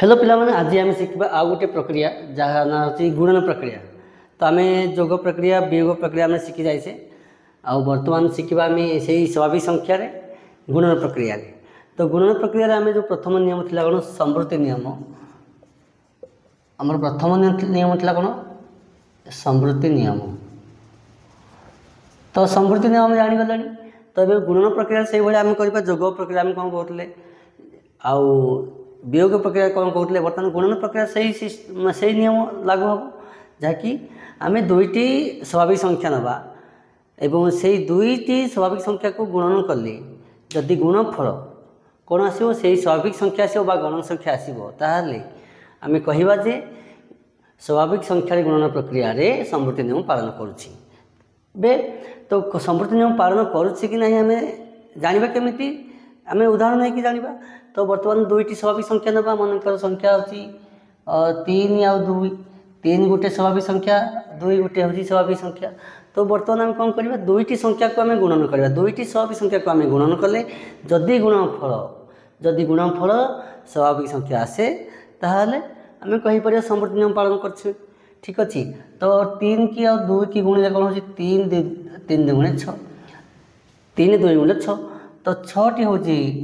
Hello पिलाମାନେ आज आम शिखा आउ गोटे प्रक्रिया जहाँ ना हूँ गुणन प्रक्रिया। तो आम जोग प्रक्रिया वियोग प्रक्रिया आम शिखी जाइए आउ बर्तमान शिखा आम से स्वाभाविक संख्या गुणन प्रक्रिया। तो गुणन प्रक्रिया आम जो प्रथम नियम थी कौन संवृत्ति नियम आम प्रथम नियम थी कौन संवृत्ति नियम। तो संवृत्ति नियम आम जागला। तो ये गुणन प्रक्रिया से भाई आम कर जोग प्रक्रिया आम कौन कहते आउ वियोग प्रक्रिया कौन कहते बर्तमान गुणन प्रक्रिया से नियम लागू हम जहाँकि आम दुईटी स्वाभाविक संख्या नवा एवं से दुईटी स्वाभाविक संख्या को गुणन कले जदि गुणफल कौन आसो से स्वाभाविक संख्या आसो गणन संख्या आसो ताहले आम कहवा जे स्वाभाविक संख्यार गुणन प्रक्रिया रे संवृत्ति नियम पालन करुछि बे। तो संवृत्ति नियम पालन करुछि कि नहीं आम जानिबा केमिति आम उदाहरण नहीं कि जानिबा। तो बर्तमान दुईटी स्वाभाविक संख्या नवा मनकर संख्या होची 3 आउ 2 3 गोटे स्वाभाविक संख्या 2 गोटे होची स्वाभाविक संख्या। तो बर्तमान आम कौन करवा दुईटी संख्या को आम गुणन करवा दुईटी स्वाभाविक संख्या को आम गुणन कले जदि गुणफल स्वाभाविक संख्या आसे ताहले आम कहीपर संवृत्ति नियम पालन कर ठीक अच्छे। तो 3 की आउ 2 की गुणिले कौन हो 3 दुगुणे 6 3 2 गुणे 6 तो 6टी हूँ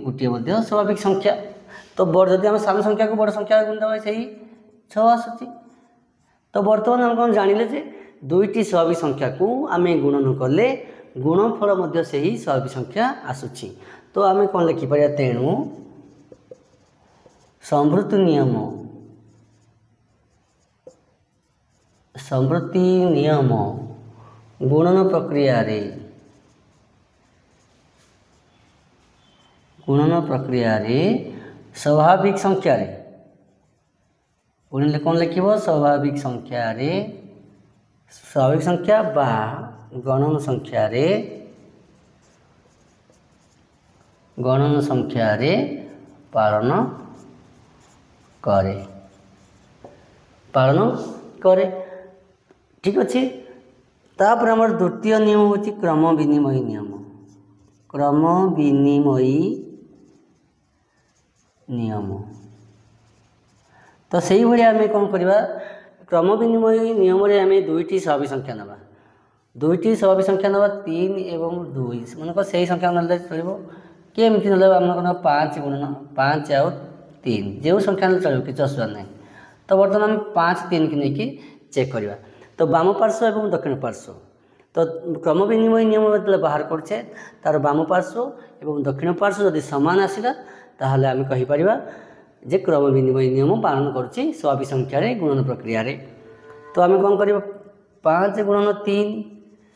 गोटे स्वाभाविक संख्या। तो बड़ जदि आम सान संख्या को बड़ संख्या गुणिदेवा से 6 आसूँ। तो बर्तमान आम कौन जानिले जे दुईटी स्वाभाविक संख्या को आम गुणन कले गुणफल से ही स्वाभाविक संख्या आसूँ। तो आम कौन लिखिपर तेणु संवृत्ति नियम गुणन प्रक्रिया रे स्वाभाविक संख्या रे गुणिले कौन लिख स्वाभाविक संख्या बा गणन संख्या रे पालन करे ठीक अच्छे। तापर आमर द्वितीय नियम हूँ क्रम विनिमय नियम। तो से भाई आम कौन करवा क्रम विनिमय नियम रे आम दुईटी स्वाभाविक संख्या नवा 3 एवं 2 मन से संख्या ना चलो केमती ना 5 गुणन 5 आउ 3 जो संख्या ना चलो किसी असुविधा ना। तो बर्तमान आम 5 3 की नहीं चेक करवा। तो वाम पार्श्व एवं दक्षिण पार्श्व तो क्रम विनिमय नियम जो बाहर करछे तार वाम पार्श्व एवं दक्षिण पार्श्व जदि सामान आसला ताहले आम कहीपर जे क्रम विनिमय नियम पालन करुच्ची स्वाभाविक संख्या रे गुणन प्रक्रिया रे। तो आम कौन कर 5 गुणन 3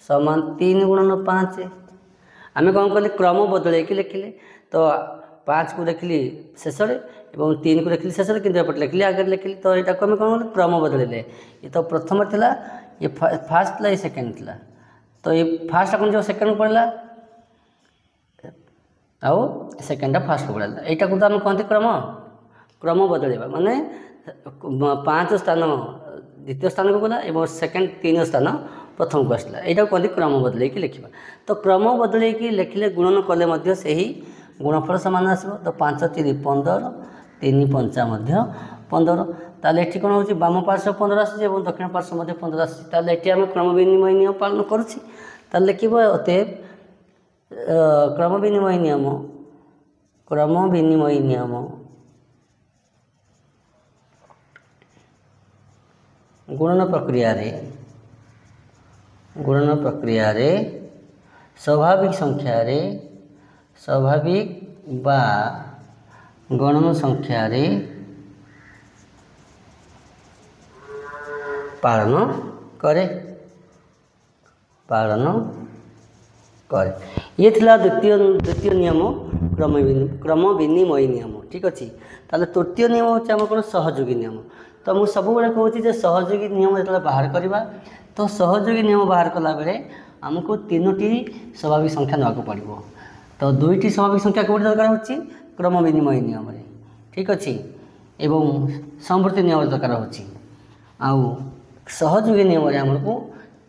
समान 3 गुणन 5 आम कौन कले क्रम बदल लिखिले। तो 5 को लिखिली शेष और 3 को लिखिली शेष कि लिखिली आगे लिखिली। तो यहाँ को कौन क्रम बदल ये तो प्रथम थिला ये फास्ट थिला ये सेकेंड थिला। तो ये फास्ट कौन जो सेकेंड पड़ा आउ सेकेंड फास्ट को पड़ा यहाँ को तो आम कहते क्रम बदलवा माने 5 स्थान द्वितीय स्थान को गला और सेकेंड 3 स्थान प्रथम को आसला यहाँ कहते क्रम बदल लिखा। तो क्रम बदल लिखिले गुणन कले से ही गुणफल सामान आसो। तो 5 3 15 3 5 15 ताले ये कौन हो वाम पार्श्व 15 आसी और दक्षिण पार्श्व 15 आसी ताले ये आम क्रम विनिमय नियम पालन करुँच लिख अतएव क्रम विनिमय नियम गुणन प्रक्रिया रे स्वाभाविक बा गणन संख्या रे पालन करे ये थिला द्वितीय नियम क्रम विनिमय नियम ठीक अच्छे। ताले तृतीय नियम होचे आम कौन सहयोगी नियम। तो मुझे सब कहूँ सहयोगी नियम जो बाहर करवा तो सहयोगी नियम बाहर कला बेले आमको 3टी स्वाभाविक संख्या नाक पड़ो। तो 2टी स्वाभाविक संख्या कौट दरकार होची क्रम विनिमय नियम रे ठीक अच्छे एवं संवृत्ति नियम दरकार होची आउ सहयोगी नियम आमको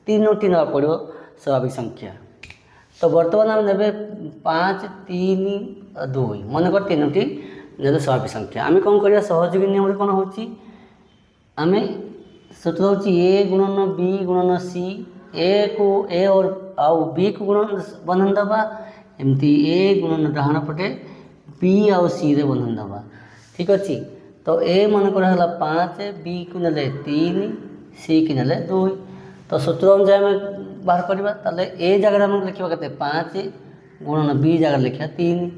3टी ना पड़ो स्वाभाविक संख्या। तो बर्तमान आम ने 5 3 2 मनकर 3टी ନେଲେ ସ୍ୱାଭାବିକ ସଂଖ୍ୟା। ଆମେ କ'ଣ କରିବା ସହଯୋଗୀ ନିୟମରେ କ'ଣ ହେଉଛି ଆମେ सूत्र हूँ ए गुणन बी गुणन सी ए को ए और आउ बी को गुणन बंधन दबा एमती ए गुणन डाहाण पटे बी आउ सी रे बंधन दबा ठीक अच्छे। तो ए मन कर 5 बी को नेले 3 सी की नेले 2 तो सूत्र अनुसार आम बाहर करवा ताले ए जगह हम लिखा के 5 गुणन बी जगह लिखा 3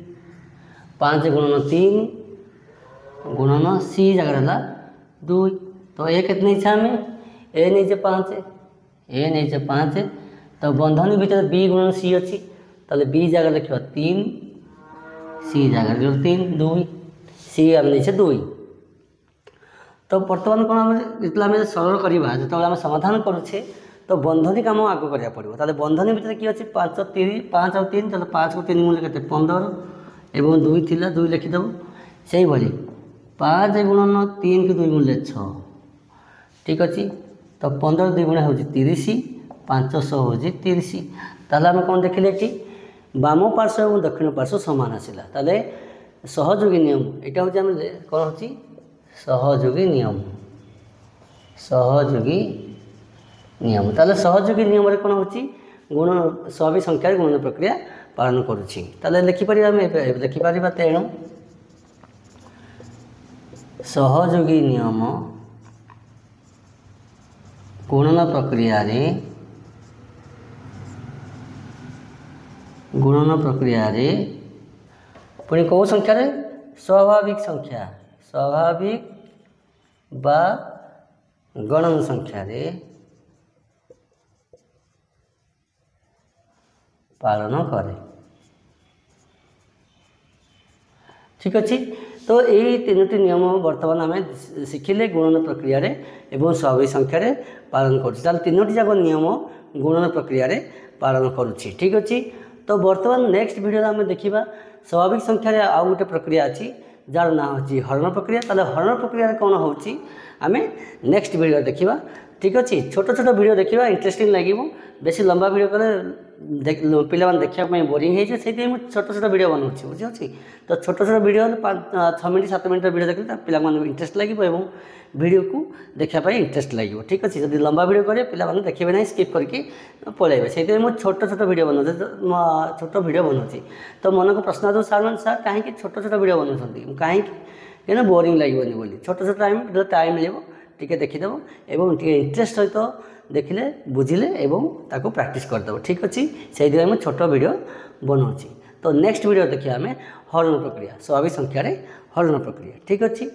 5 गुणन 3 गुणन सी जगह है 2 तो ए कितने इच्छा हमें ए नहीं 5 ए नहीं 5 तो बंधन भीतर बी गुणन सी अच्छी ताले बी जगह लिखा 3 सी जगह 3 2 सी आम नहीं 2 तो बर्तमान कौन आम सरल करवा जो आम समाधान करुचे तो बंधनी काम आग करा पड़ो ताले बंधनी भीतर किए अच्छे 5 और 3 चलो 5 को 3 मूल्य के 15 एवं 2 थी 2 लिखिदेव से भाई 5 गुणन 3 की 2 मूल्य 6 ठीक अच्छे। तो 15 2 गुणा हूँ 30 500 हूँ 30 ताल आम कौन देखिले कि बाम पार्श्व और दक्षिण पार्श्व सामान आसला ताले सहयोगी नियम यहाँ हूँ आम कौन हो सहयोगी नियम ताले सहयोगी नियम कौन हो गुण स्वाभाविक संख्यार गुणन प्रक्रिया पालन करुच्ची ताले लिखिपर लिखिपर तेणु सहयोगी नियम गुणन प्रक्रिया पुणी कौ संख्या रे स्वाभाविक बा गणन संख्या रे पालन करे ठीक अच्छे। तो यही 3टी नियम बर्तमान आम शिखिले गुणन प्रक्रिया रे एवं स्वाभाविक संख्या रे पालन कर 3टी जाक नियम गुणन प्रक्रिया रे पालन करुच्ची ठीक अच्छे। तो बर्तमान नेक्स्ट वीडियो आम देखा स्वाभाविक संख्या रे आउ गोटे प्रक्रिया अच्छी जार ना हो हरण प्रक्रिया ताले हरण प्रक्रिया कौन हो आम नेक्स्ट वीडियो देखा ठीक अच्छे। छोट छोट वीडियो देखा इंटरेस्टिंग लगे बेसी लंबा वीडियो कले पिला देखा बोरिंग हो छोट छोट वीडियो बनाऊँ बुझे तो छोट छोट वीडियो 6 मिनट 7 मिनट वीडियो देखते पिला इंटरेस्ट लगे वीडियो को देखापी इंटरेस्ट लगे ठीक अच्छे। जब लंबा वीडियो करें पिला देखिए ना स्किप करके पलैबे से छोट छोट वीडियो बनाऊँ छोट वीडियो बनाऊँ तो मन को प्रश्न आस सार कहीं छोट छोट वीडियो बनाऊँ कहीं बोरिंग लगे बोली छोट छोट टाइम मिले टिके देखीदेव एवं इंटरेस्ट सहित देखिले बुझिले एवं ताको प्रैक्टिस करदेव ठीक अच्छे। से छोट वीडियो बनाऊँ तो नेक्स्ट वीडियो देखिए आम हरण प्रक्रिया स्वाभाविक संख्यार हरण प्रक्रिया ठीक अच्छे।